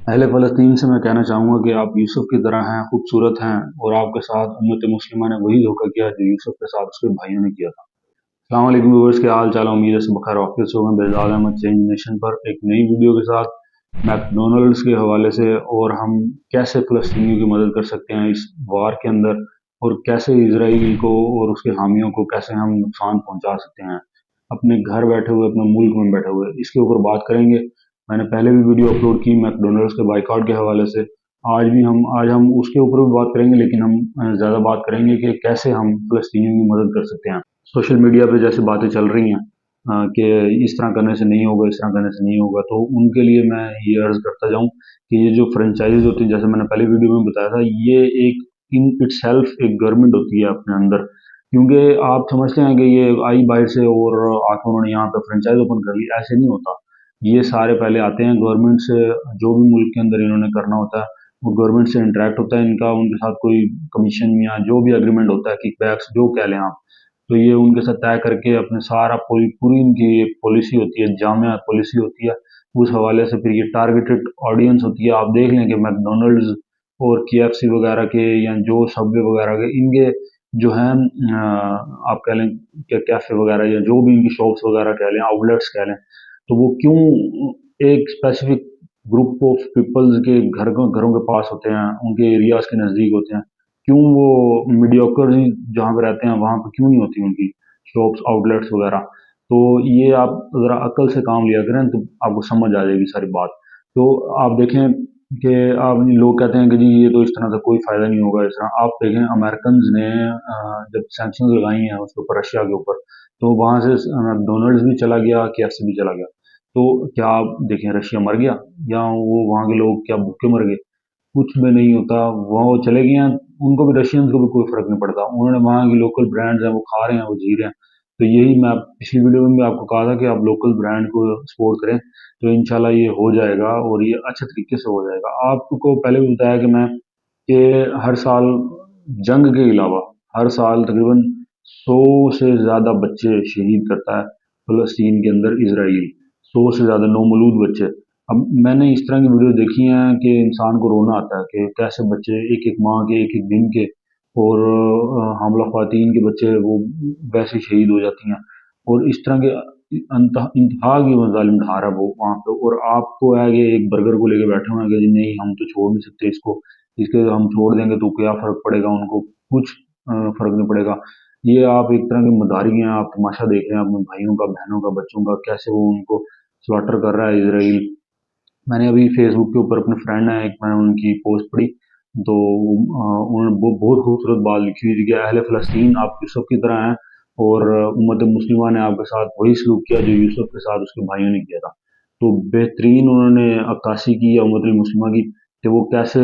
अहले फ़लस्तीन से मैं कहना चाहूँगा कि आप यूसुफ़ की तरह हैं, खूबसूरत हैं और आपके साथ उम्मत मुस्लिमा ने वही धोखा किया जो यूसुफ़ के साथ उसके भाइयों ने किया था। अस्सलाम वालेकुम व्यूअर्स, क्या हाल चाल है? उम्मीद है सब खैर ऑफिस हो। मैं बेजाद अहमद चेंज नेशन पर एक नई वीडियो के साथ मैकडोनल्ड्स के हवाले से, और हम कैसे फ़लस्तीनियों की मदद कर सकते हैं इस वार के अंदर, और कैसे इसराइल को और उसके हामियों को कैसे हम नुकसान पहुंचा सकते हैं अपने घर बैठे हुए, अपने मुल्क में बैठे हुए। इसके ऊपर बात करेंगे। मैंने पहले भी वीडियो अपलोड की मैकडोनल्ड्स के बाइकआउट के हवाले से। आज हम उसके ऊपर भी बात करेंगे, लेकिन हम ज़्यादा बात करेंगे कि कैसे हम फ़लस्तीनियों की मदद कर सकते हैं। सोशल मीडिया पे जैसे बातें चल रही हैं कि इस तरह करने से नहीं होगा, इस तरह करने से नहीं होगा, तो उनके लिए मैं ये अर्ज़ करता जाऊँ कि ये जो फ्रेंचाइज़ होती है, जैसे मैंने पहले वीडियो में बताया था, ये एक इन इटसेल्फ एक गवर्नमेंट होती है अपने अंदर। क्योंकि आप समझते हैं कि ये आई बाहर से और आके उन्होंने यहाँ पे फ्रेंचाइज़ ओपन कर ली, ऐसे नहीं होता। ये सारे पहले आते हैं गवर्नमेंट से, जो भी मुल्क के अंदर इन्होंने करना होता है, वो गवर्नमेंट से इंटरेक्ट होता है इनका, उनके साथ कोई कमीशन या जो भी एग्रीमेंट होता है, किकबैक्स जो कह लें आप, तो ये उनके साथ तय करके अपने सारा पूरी पूरी इनकी एक पॉलिसी होती है, जामिया पॉलिसी होती है। उस हवाले से फिर ये टारगेटेड ऑडियंस होती है। आप देख लें कि मैकडोनल्ड्स और केएफसी वगैरह के या जो सबवे वगैरह के इनके जो हैं आप कह लें कि कैफे वगैरह या जो भी इनकी शॉप्स वगैरह कह लें, आउटलेट्स कह लें, तो वो क्यों एक स्पेसिफिक ग्रुप ऑफ पीपल्स के घरों के पास होते हैं, उनके एरियाज के नज़दीक होते हैं? क्यों वो मीडियोकर ही जहाँ पे रहते हैं वहाँ पे क्यों नहीं होती उनकी शॉप्स, आउटलेट्स वगैरह? तो ये आप ज़रा अक्ल से काम लिया करें तो आपको समझ आ जाएगी सारी बात। तो आप देखें कि आप लोग कहते हैं कि जी ये तो इस तरह से कोई फ़ायदा नहीं होगा, इस तरह आप देखें अमेरिकन्स ने जब सैंक्शंस लगाई हैं उसके ऊपर, रशिया के ऊपर, तो वहाँ से मैकडोनल्ड्स भी चला गया, केएफसी भी चला गया। तो क्या आप देखें रशिया मर गया या वो वहाँ के लोग क्या भूखे मर गए? कुछ भी नहीं होता। वहाँ वो चले गए हैं, उनको भी, रशियंस को भी कोई फ़र्क नहीं पड़ता। उन्होंने वहाँ की लोकल ब्रांड्स हैं, वो खा रहे हैं, वो जी रहे हैं। तो यही मैं पिछली वीडियो में भी आपको कहा था कि आप लोकल ब्रांड को सपोर्ट करें, तो इंशाल्लाह ये हो जाएगा और ये अच्छे तरीके से हो जाएगा। आपको पहले भी बताया कि मैं कि हर साल जंग के अलावा हर साल तकरीबन 100 से ज़्यादा बच्चे शहीद करता है फ़लस्तीन के अंदर इसराइल। 100 से ज़्यादा नौमूलूद बच्चे। अब मैंने इस तरह की वीडियो देखी हैं कि इंसान को रोना आता है कि कैसे बच्चे एक-एक माँ के, एक-एक दिन के, और हामला ख़वातीन के बच्चे वो वैसे शहीद हो जाती हैं। और इस तरह के इंतहा की वो ज़ालिम ढार है वो वहाँ पे, और आपको है कि एक बर्गर को लेके बैठे हुए हैं कि जी नहीं हम तो छोड़ नहीं सकते इसको, इसके हम छोड़ देंगे तो क्या फ़र्क पड़ेगा उनको, कुछ फ़र्क नहीं पड़ेगा। ये आप एक तरह की मदारी हैं, आप तमाशा देख रहे हैं अपने भाइयों का, बहनों का, बच्चों का, कैसे वो उनको स्लॉटर कर रहा है इसराइल। मैंने अभी फेसबुक के ऊपर अपने फ्रेंड है एक, मैंने उनकी पोस्ट पढ़ी, तो उन्होंने बहुत खूबसूरत बात लिखी हुई थी कि अहले फ़लस्तीन आप यूसुफ की तरह हैं, और उम्मत मुस्लिमा ने आपके साथ वही सलूक किया जो यूसुफ के साथ उसके भाइयों ने किया था। तो बेहतरीन उन्होंने अक्कासी की है उम्मत मुस्लिमा की कि वो कैसे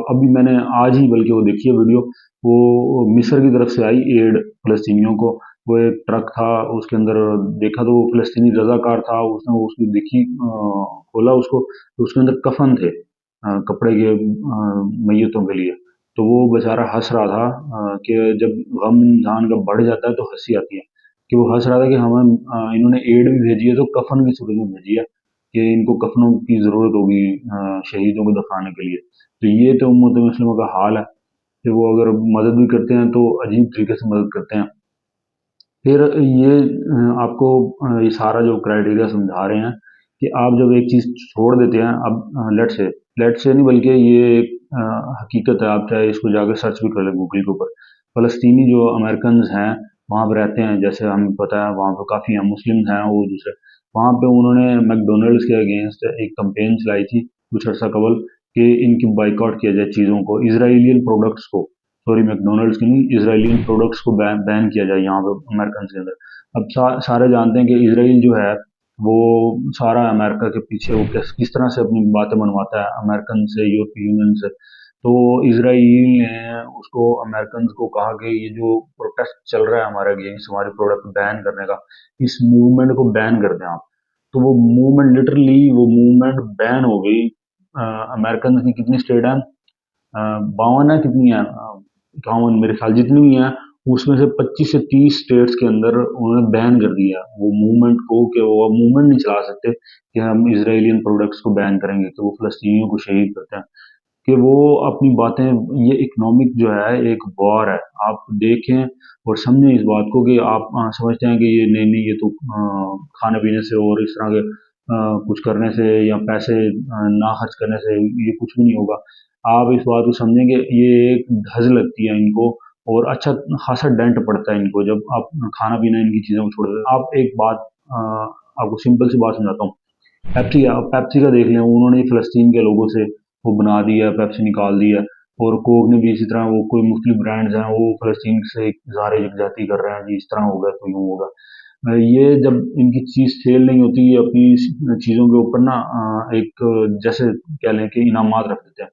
अभी मैंने आज ही बल्कि वो देखी है वीडियो, वो मिस्र की तरफ से आई एड फ़लस्तीनियों को। वो एक ट्रक था, उसके अंदर देखा तो वो फ़लस्तीनी रज़ाकार था, उसने उसकी देखी, खोला उसको, तो उसके अंदर कफ़न थे, कपड़े के, मैयतों के लिए। तो वो बेचारा हँस रहा था कि जब गम इंसान का बढ़ जाता है तो हँसी आती है, कि वो हँस रहा था कि हमें इन्होंने एड भी भेजी है तो कफ़न की सूरत में भेजी है, कि इनको कफ़नों की ज़रूरत होगी शहीदों को दफ़नाने के लिए। तो ये तो उम्मत मुस्लिमा का हाल है कि वो अगर मदद भी करते हैं तो अजीब तरीके से मदद करते हैं। फिर ये आपको ये सारा जो क्राइटेरिया समझा रहे हैं कि आप जब एक चीज़ छोड़ देते हैं, अब लेट्स से नहीं बल्कि ये एक हकीकत है, आप चाहे इसको जाके सर्च भी कर लें गूगल के ऊपर। फ़लस्तीनी जो अमेरिकन्स हैं, वहाँ पे रहते हैं, जैसे हमें पता है वहाँ पे काफ़ी हैं, मुस्लिम्स हैं और दूसरे। वहाँ पे उन्होंने मैकडॉनल्ड्स के अगेंस्ट एक कैंपेन चलाई थी कुछ अर्सा कबल कि इनकी बाइकआउट किया जाए चीज़ों को, इज़राइलियन प्रोडक्ट्स को। सॉरी मैकडॉनल्ड्स की नहीं, इजरायलियन प्रोडक्ट्स को बैन बैन किया जाए यहाँ पे अमेरिकन के अंदर। अब सारे जानते हैं कि इसराइल जो है वो सारा अमेरिका के पीछे वो किस तरह से अपनी बातें मनवाता है अमेरिकन से, यूरोपीय यूनियन से। तो इसराइल ने उसको, अमेरिकन को कहा कि ये जो प्रोटेस्ट चल रहा है हमारे अगेंस्ट, हमारे प्रोडक्ट बैन करने का, इस मूवमेंट को बैन कर दें आप। तो वो मूवमेंट लिटरली वो मूवमेंट बैन हो गई। अमेरिकन की कितनी स्टेट है, 52 है, कितनी है, 51 मेरे ख्याल जितनी भी हैं, उसमें से 25 से 30 स्टेट्स के अंदर उन्होंने बैन कर दिया वो मूवमेंट को, कि वो अब मूवमेंट नहीं चला सकते कि हम इजराइलियन प्रोडक्ट्स को बैन करेंगे, कि वो फ़लस्तीनियों को शहीद करते हैं। कि वो अपनी बातें, ये इकोनॉमिक जो है एक वॉर है। आप देखें और समझें इस बात को कि आप समझते हैं कि ये नहीं नहीं, ये तो खाने पीने से और इस तरह के कुछ करने से या पैसे ना खर्च करने से ये कुछ भी नहीं होगा। आप इस बात को समझें कि ये एक धज लगती है इनको, और अच्छा खासा डेंट पड़ता है इनको जब आप खाना पीना इनकी चीज़ों को छोड़ देते हैं। आप एक बात आपको सिंपल सी बात समझाता हूँ। पेप्सी, आप पेप्सी का देख लें, उन्होंने फ़लस्तीन के लोगों से वो बना दिया, पेप्सी निकाल दिया। और कोक ने भी इसी तरह, वो कोई मुख्तलिफ ब्रांड्स हैं, वो फ़लस्तीन से इज़हार यकजहती कर रहे हैं जी, इस तरह होगा तो यूँ होगा। ये जब इनकी चीज़ सेल नहीं होती, ये अपनी चीज़ों के ऊपर ना एक जैसे कह लें कि इनामात रख देते हैं।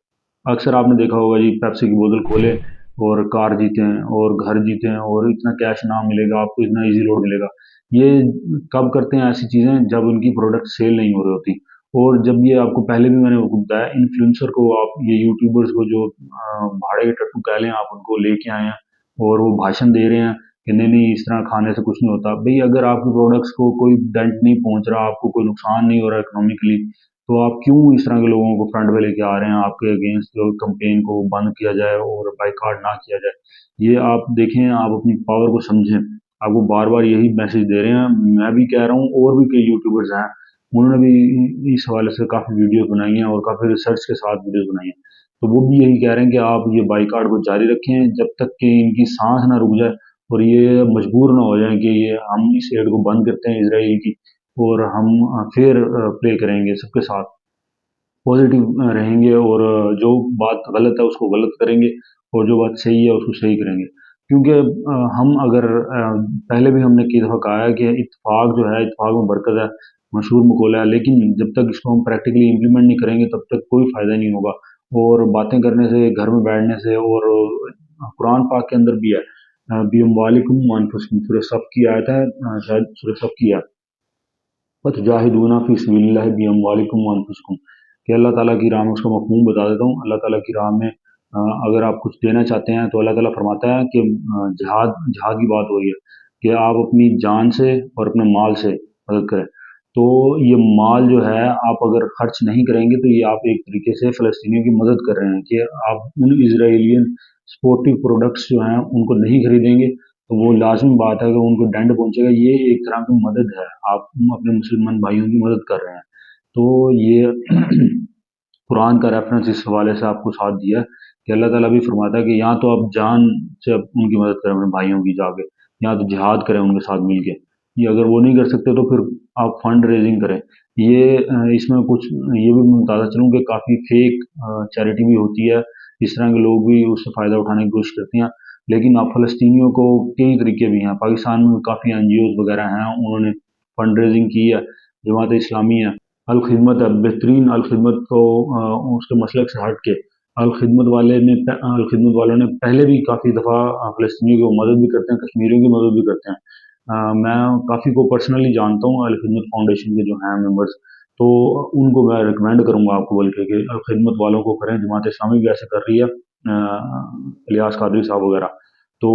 अक्सर आपने देखा होगा जी, पेप्सी की बोतल खोले और कार जीतें और घर जीतें और इतना कैश इनाम मिलेगा आपको, इतना इजी लोड मिलेगा। ये कब करते हैं ऐसी चीज़ें? जब उनकी प्रोडक्ट सेल नहीं हो रही होती। और जब ये आपको पहले भी मैंने आपको बताया, इन्फ्लुएंसर को, आप ये यूट्यूबर्स को जो भाड़े के टट्टू कह लें, आप उनको लेके आए हैं और वो भाषण दे रहे हैं कि नहीं नहीं, इस तरह खाने से कुछ नहीं होता। भाई अगर आपके प्रोडक्ट्स को कोई डेंट नहीं पहुंच रहा, आपको कोई नुकसान नहीं हो रहा इकोनॉमिकली, तो आप क्यों इस तरह के लोगों को फ्रंट पे लेके आ रहे हैं? आपके अगेंस्ट जो कंपेन को बंद किया जाए और बाइकआउट ना किया जाए। ये आप देखें, आप अपनी पावर को समझें। आपको बार बार यही मैसेज दे रहे हैं, मैं भी कह रहा हूँ, और भी कई यूट्यूबर्स हैं, उन्होंने भी इस हवाले से काफ़ी वीडियोस बनाई हैं और काफ़ी रिसर्च के साथ वीडियोस बनाई हैं। तो वो भी यही कह रहे हैं कि आप ये बाइकआउट को जारी रखें जब तक कि इनकी सांस ना रुक जाए और ये मजबूर ना हो जाए कि ये हम इस एड को बंद करते हैं इसराइल की, और हम फिर प्ले करेंगे सबके साथ, पॉजिटिव रहेंगे, और जो बात गलत है उसको गलत करेंगे और जो बात सही है उसको सही करेंगे। क्योंकि हम अगर पहले भी हमने कई दफ़ा कहा है कि इत्तेफाक जो है, इत्तेफाक में बरकत है, मशहूर मकौला है, लेकिन जब तक इसको हम प्रैक्टिकली इम्प्लीमेंट नहीं करेंगे तब तक कोई फ़ायदा नहीं होगा। और बातें करने से, घर में बैठने से, और कुरान पाक के अंदर भी है, बिअम्वालिकुम व अनफुसिकुम, सूरह सफ़ की आयत है, शायद सूरह सफ़ की है, फतुजाहिदूना फी सबिलिल्लाहि बिअम्वालिकुम व अनफुसिकुम, कि अल्लाह ताला की राह में, उसका मफ़हूम बता देता हूँ। अल्लाह ताला की राह में अगर आप कुछ देना चाहते हैं तो अल्लाह ताला फरमाता है कि जिहाद जिहाद की बात हो रही है कि आप अपनी जान से और अपने माल से मदद करें। तो ये माल जो है, आप अगर खर्च नहीं करेंगे तो ये आप एक तरीके से फ़लस्तीनियों की मदद कर रहे हैं कि आप उन इज़राइलियन स्पोर्टिव प्रोडक्ट्स जो हैं उनको नहीं खरीदेंगे, तो वो लाज़मी बात है कि उनको दंड पहुँचेगा। ये एक तरह की मदद है, आप अपने मुसलमान भाइयों की मदद कर रहे हैं। तो ये कुरान का रेफरेंस इस हवाले से आपको साथ दिया है कि अल्लाह ताला भी फरमाता है कि या तो आप जान से आप उनकी मदद करें अपने भाइयों की जाके, या तो जिहाद करें उनके साथ मिलके। ये अगर वो नहीं कर सकते तो फिर आप फंड रेजिंग करें। ये इसमें कुछ ये भी मैं बताता चलूँ कि काफ़ी फेक चैरिटी भी होती है। इस तरह के लोग भी उससे फ़ायदा उठाने की कोशिश करते हैं। लेकिन आप फ़लस्तीनियों को कई तरीके भी हैं। पाकिस्तान में काफ़ी एनजीओज़ वगैरह हैं, उन्होंने फंड रेजिंग की है। जमात इस्लामी है, अल खिदमत है, बेहतरीन अल खिदमत को उसके मसलक से हट के अल खिदमत वालों ने पहले भी काफ़ी दफ़ा फ़लस्तीनियों की मदद भी करते हैं, कश्मीरियों की मदद भी करते हैं। मैं काफ़ी को पर्सनली जानता हूँ, अल खिदमत फाउंडेशन के जो हैं मेंबर्स, तो उनको मैं रिकमेंड करूँगा आपको, बल्कि कि अल खिदमत वालों को करें। जमात इस्लामी भी ऐसे कर रही है, इलियास कादरी साहब वगैरह। तो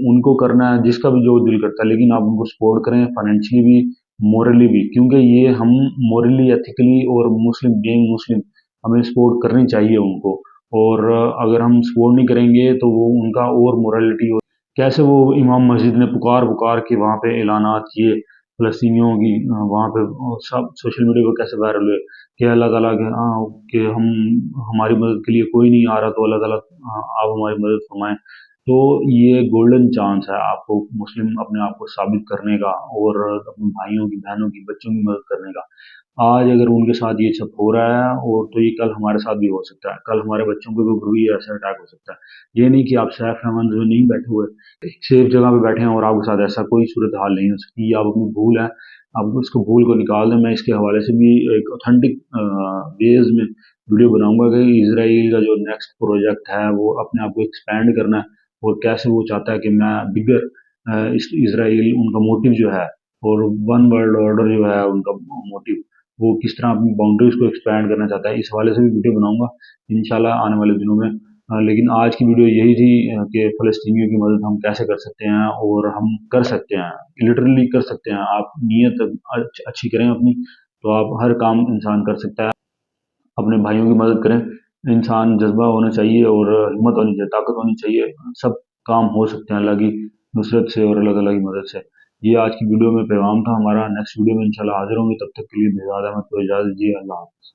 उनको करना है, जिसका भी जो दिल करता है, लेकिन आप उनको सपोर्ट करें फाइनेंशियली भी, मोरली भी, क्योंकि ये हम मोरली, एथिकली और मुस्लिम बीइंग मुस्लिम, हमें सपोर्ट करनी चाहिए उनको। और अगर हम सपोर्ट नहीं करेंगे तो वो उनका और मोरालिटी, और कैसे वो इमाम मस्जिद ने पुकार पुकार के वहाँ पे ऐलानात किए फ़लस्तीनियों की, वहाँ पे सब सोशल मीडिया पे कैसे वायरल हुए कि अल्लाह ताला के, कि हम हमारी मदद के लिए कोई नहीं आ रहा, तो अल्लाह ताला आप हमारी मदद फरमाएं। तो ये गोल्डन चांस है आपको मुस्लिम अपने आप को साबित करने का, और अपने भाइयों की, बहनों की, बच्चों की मदद करने का। आज अगर उनके साथ ये सब हो रहा है, और तो ये कल हमारे साथ भी हो सकता है, कल हमारे बच्चों के ऊपर भी ऐसा अटैक हो सकता है। ये नहीं कि आप सैफ अमन में नहीं बैठे हुए, सेफ जगह पे बैठे हैं और आपके साथ ऐसा कोई सूरत हाल नहीं हो सकती। ये आप अपनी भूल है, आप उसको भूल को निकाल दें। मैं इसके हवाले से भी एक ऑथेंटिक बेस में वीडियो बनाऊंगा कि इसराइल का जो नेक्स्ट प्रोजेक्ट है वो अपने आप को एक्सपैंड करना है, और कैसे वो चाहता है कि मैं बिगर इसराइल, उनका मोटिव जो है, और वन वर्ल्ड ऑर्डर जो है उनका मोटिव, वो किस तरह अपनी बाउंड्रीज को एक्सपैंड करना चाहता है। इस हवाले से भी वीडियो बनाऊंगा इंशाल्लाह आने वाले दिनों में। لیکن آج کی ویڈیو یہی تھی کہ فلسطینیوں کی مدد ہم کیسے کر سکتے ہیں، اور ہم کر سکتے ہیں، لٹرلی کر سکتے ہیں۔ آپ نیت اچھی کریں اپنی، تو آپ ہر کام انسان کر سکتا ہے۔ اپنے بھائیوں کی مدد کریں، انسان جذبہ ہونا چاہیے اور ہمت ہونی چاہیے، طاقت ہونی چاہیے، سب کام ہو سکتے ہیں اللہ کی نصرت سے اور اللہ تعالیٰ کی مدد سے۔ یہ آج کی ویڈیو میں پیغام تھا ہمارا۔ نیکسٹ ویڈیو میں انشاءاللہ حاضر ہوں گے، تب تک کے لیے بھیجا احمد کو اجازت دیجیے۔ اللہ حافظ۔